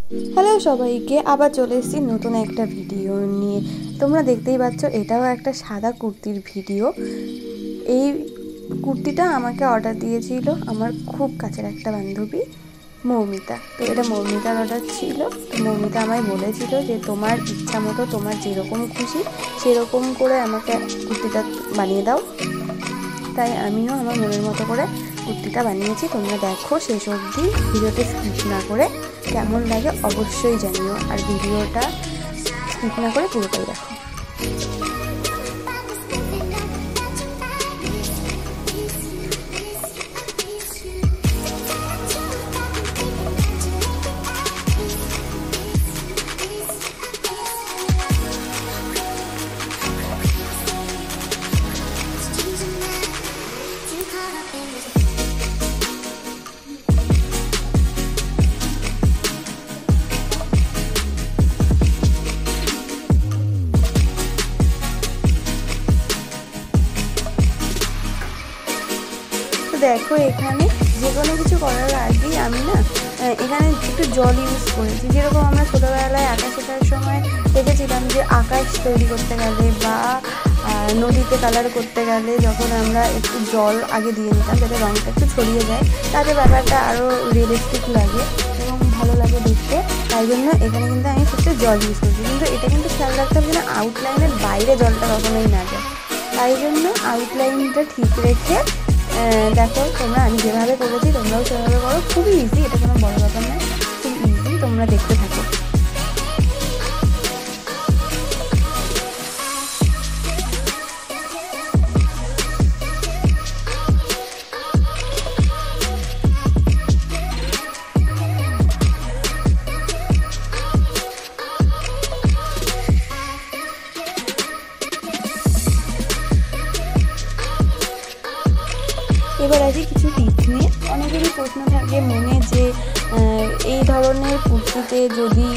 Hello সবাইকে, আবার চলে এসেছি নতুন একটা ভিডিও নিয়ে। তোমরা দেখতেই পাচ্ছ এটাও একটা সাদা কুর্তির ভিডিও। এই কুর্তিটা আমাকে অর্ডার দিয়েছিল আমার খুব কাছের একটা বান্ধবী মৌমিতা। তো এটা মৌমিতার অর্ডার ছিল। তো মৌমিতা আমায় বলেছিল যে তোমার ইচ্ছা মতো, তোমার যেরকম খুশি সেরকম করে আমাকে কুর্তিটা বানিয়ে দাও। তাই আমিও আমার মনের মতো করে কুর্তিটা বানিয়েছি। তোমরা দেখো শেষ অবধি, ভিডিওটা স্কিপ না করে। কেমন লাগে অবশ্যই জানিও, আর ভিডিওটা স্কিপ না করে পুরোটাই দেখো। দেখো এখানে যে কোনো কিছু করার আগেই আমি না এখানে একটু জল ইউজ করেছি। যেরকম আমরা ছোটোবেলায় আঁকা শেখার সময় দেখেছিলাম যে আকাশ তৈরি করতে গেলে বা নদীতে কালার করতে গেলে যখন আমরা একটু জল আগে দিয়ে নিতাম যাতে রঙটা একটু ছড়িয়ে যায়, তাতে ব্যাপারটা আরও রিয়েলিস্টিক লাগে এবং ভালো লাগে দেখতে। তাই জন্য এখানে কিন্তু আমি ফার্স্টে জল ইউজ করছি, কিন্তু এটা কিন্তু খেয়াল রাখতে হবে না আউটলাইনের বাইরে জলটা কখনোই না যায়। তাই জন্য আউটলাইনটা ঠিক রেখে দেখো তোমরা, আমি যেভাবে করেছি তোমরাও সেভাবে করো। খুবই ইজি, এটা কোনো বড় ব্যাপার নয়, খুব ইজি। তোমরা দেখতে থাকো। এবার আছে কিছু টিপস নিয়ে। অনেকেরই প্রশ্ন থাকে মনে যে এই ধরনের কুর্তিতে যদি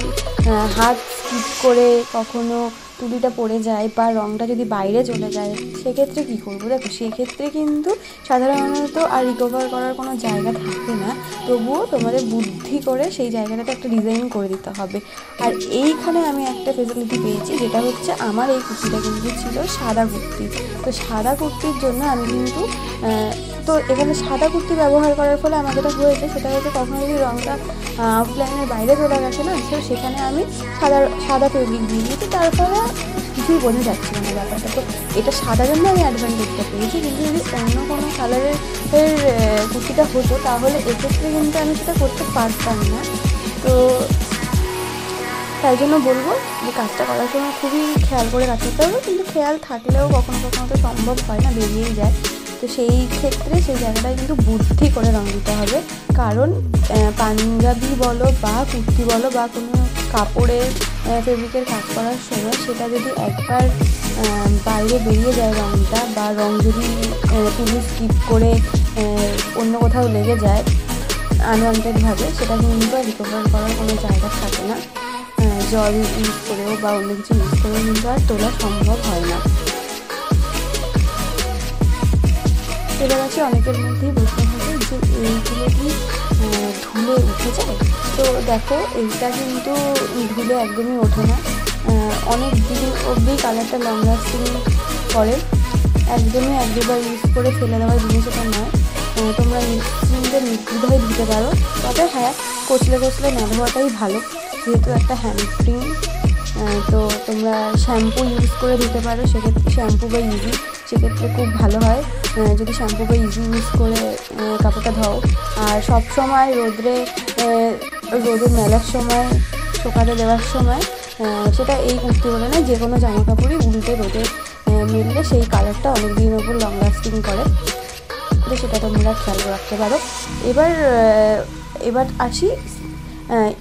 হাত স্কিপ করে কখনো তুলিটা পড়ে যায় বা রঙটা যদি বাইরে চলে যায় সেক্ষেত্রে কী করবো। দেখো সেক্ষেত্রে কিন্তু সাধারণত আর রিকভার করার কোনো জায়গা থাকে না, তবুও তোমাদের বুদ্ধি করে সেই জায়গাটাতে একটা ডিজাইন করে দিতে হবে। আর এইখানে আমি একটা ফেসিলিটি পেয়েছি, যেটা হচ্ছে আমার এই কুর্তিটা কিন্তু ছিল সাদা কুর্তি। তো সাদা কুর্তির জন্য আমি কিন্তু তো এখানে সাদা কুর্তি ব্যবহার করার ফলে আমার যেটা হয়েছে সেটা হচ্ছে কখনো যদি রঙটা আউটলাইনের বাইরে চলে গেছে না, তো সেখানে আমি সাদা ফেব্রিক দিয়ে দিয়েছি, তার ফলে কিছুই বোঝা যাচ্ছে না ব্যাপারটা। তো এটা সাদা জন্য আমি অ্যাডভান্টেজটা পেয়েছি, কিন্তু যদি অন্য কোনো কালারের কুর্তিটা হতো তাহলে এক্ষেত্রে কিন্তু আমি সেটা করতে পারতাম না। তো তাই জন্য বলবো যে কাজটা করার সময় খুবই খেয়াল করে কাজ করতে হবে, কিন্তু খেয়াল থাকলেও কখনো কখনো তো সম্ভব হয় না, বেরিয়েই যায়। তো সেই ক্ষেত্রে সেই জায়গাটায় কিন্তু বুদ্ধি করে রঙ দিতে হবে, কারণ পাঞ্জাবি বলো বা কুর্তি বলো বা কোনো কাপড়ের ফেব্রিকের কাজ করার সময় সেটা যদি একবার বাইরে বেরিয়ে যায় রঙটা, বা রঙ যদি তুলি স্কিপ করে অন্য কোথাও লেগে যায় আনওয়ান্টেডভাবে, সেটা কিন্তু রিকভার করার কোনো জায়গা থাকে না। জল ইউজ করেও বা অন্য কিছু ইউজ করেও কিন্তু আর তোলা সম্ভব হয় না। এবার আছে অনেকের মধ্যেই প্রশ্ন থাকে যে এইগুলো কি ধুলে উঠে যায়। তো দেখো এইটা কিন্তু ধুলে একদমই ওঠে না, অনেক দিন অবধি কালারটা লং লাস্টিং করে। একদমই এক দুবার ইউজ করে ফেলে দেওয়ার জিনিস এটা নয়। তোমরা নিশ্চিন্তে নির্দ্বিধায় ধুতে পারো, তবে হ্যাঁ কচলে না ধোয়াটাই ভালো, যেহেতু একটা হ্যান্ডস্প্রিং। তো তোমরা শ্যাম্পু ইউজ করে ধুতে পারো, সেক্ষেত্রে শ্যাম্পু বা ইজি সেক্ষেত্রে খুব ভালো হয় যদি শ্যাম্পু বা ইজি ইউজ করে কাপড়টা ধোও। আর সব সময় রোদে মেলার সময়, শুকাতে দেওয়ার সময়, সেটা এই কুর্তি বলে না, যে কোনো জামা কাপড়ই উল্টে রোদে মেললে সেই কালারটা অনেক দিনের ওপর লং লাস্টিং করে, তো সেটা তোমরা খেয়াল রাখতে পারো। এবার আসি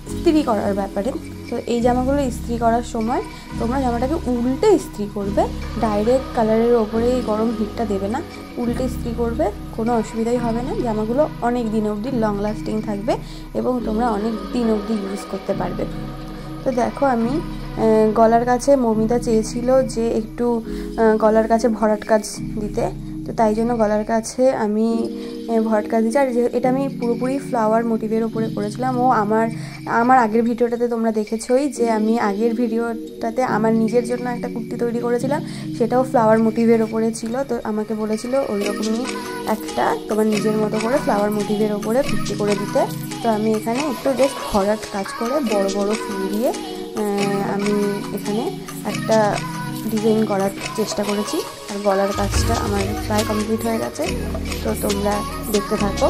ইস্ত্রি করার ব্যাপারে। তো এই জামাগুলো ইস্ত্রি করার সময় তোমরা জামাটাকে উল্টে ইস্ত্রি করবে, ডাইরেক্ট কালারের ওপরে গরম হিটটা দেবে না, উল্টে ইস্ত্রি করবে, কোনো অসুবিধাই হবে না। জামাগুলো অনেক দিন অবধি লং লাস্টিং থাকবে এবং তোমরা অনেক দিন অবধি ইউজ করতে পারবে। তো দেখো আমি গলার কাছে মৌমিতা চেয়েছিল যে একটু গলার কাছে ভরাট কাজ দিতে, তো তাই জন্য গলার কাছে আমি ভরাট কাজ দিয়েছি। আর এটা আমি পুরোপুরি ফ্লাওয়ার মোটিভের ওপরে করেছিলাম। ও আমার আগের ভিডিওটাতে তোমরা দেখেছোই যে আমি আগের ভিডিওটাতে আমার নিজের জন্য একটা কুর্তি তৈরি করেছিলাম, সেটাও ফ্লাওয়ার মোটিভের ওপরে ছিল। তো আমাকে বলেছিল ওই রকমই একটা তোমার নিজের মতো করে ফ্লাওয়ার মোটিভের ওপরে কুর্তি করে দিতে। তো আমি এখানে একটু জাস্ট ভরাট কাজ করে বড় বড় ফুল দিয়ে আমি এখানে একটা ডিজাইন করার চেষ্টা করেছি। আর গলার কাজটা আমার প্রায় কমপ্লিট হয়ে গেছে, তো তোমরা দেখতে থাকো।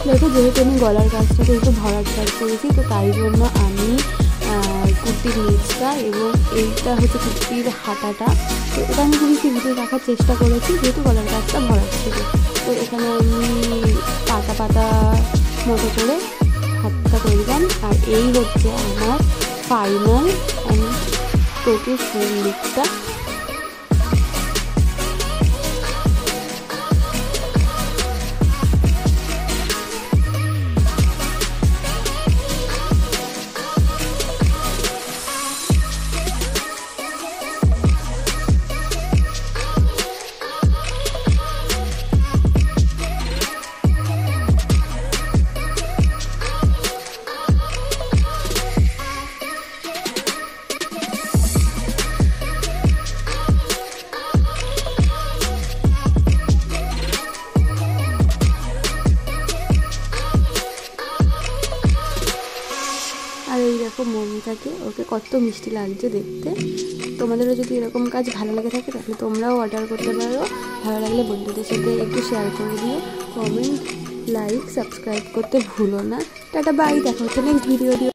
দেখো, যেহেতু আমি গলার কাজটাকে একটু ভরাট কাজ করেছি, তো তাই জন্য আমি কুর্তির নিচটা এবং এইটা হচ্ছে কুর্তির হাতাটা, তো এটা আমি খুবই সিম্পল রাখার চেষ্টা করেছি যেহেতু গলার কাজটা ভরাট ছিল। তো এখানে আমি পাতা পাতা মতো করে হাতটা করলাম। আর এই হচ্ছে আমার ফাইনাল অ্যান্ড টোটাল ফুল লুকটা। আর এই দেখো মনটাকে, ওকে কত মিষ্টি লাগছে দেখতে। তোমাদেরও যদি এরকম কাজ ভালো লেগে থাকে তাহলে তোমরাও অর্ডার করতে পারো। ভালো লাগলে বন্ধুদের সাথে একটু শেয়ার করে দিও, কমেন্ট, লাইক, সাবস্ক্রাইব করতে ভুলো না। টাটা, বাই, দেখা হচ্ছে নেক্সট ভিডিও।